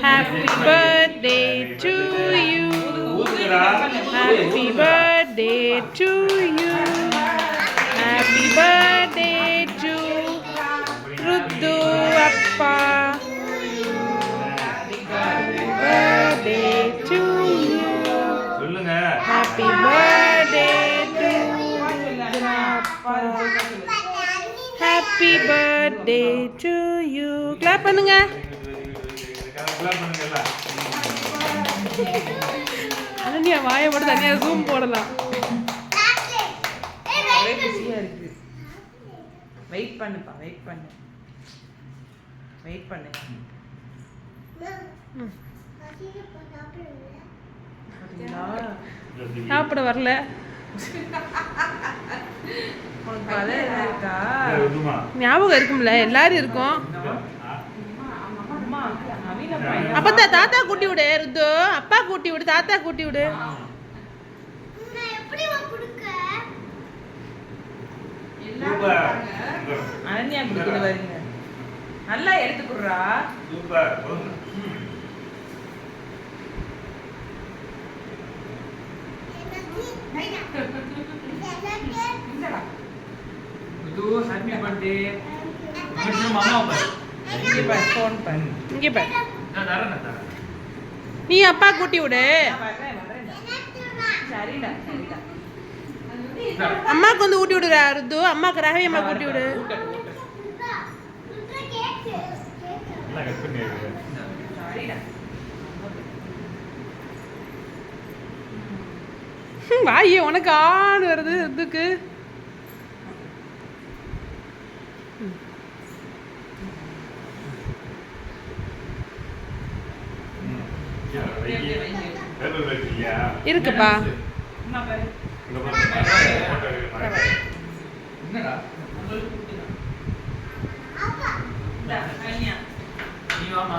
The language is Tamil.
Happy birthday to you. Happy birthday to you. Happy birthday to Ruddu Appa. Happy birthday to you. Happy birthday to Ruddu Appa. Happy birthday to you. Clap பண்ணுங்க. அனன்யா வாயை மட்டும் தனியாக ஜூம் போடலாம். பிஸியாக இருக்கு. வெயிட் பண்ணுப்பா, வெயிட் பண்ணு, வெயிட் பண்ணு. சாப்பிட வரல. ஞாபகம் இருக்கும்ல, எல்லாரும் இருக்கும். அப்பதான் தாத்தா கூட்டி விடு ருத்து, அப்பா கூட்டி விடு, தாத்தா கூட்டி விடு. அனன்யா குடுக்குது பாருங்க, நல்லா எடுத்துக்குறா. Happy birthday. மாமா பாரு, இங்க பாரு, ஃபோன் பாரு, இங்கே பாரு. நான் தரேன். நீ அப்பா கூட்டி விடு. சரிடா, சரிடா. அம்மாக்கு வந்து ஊட்டி விடுறா ருத்து, அம்மாக்கு ரகவி அம்மா கூட்டி விடு. சரிடா. வாயே உனக்கு ஆடு வருது ருத்துக்கு. இருக்குப்பா. அம்மா பாரு. என்னடா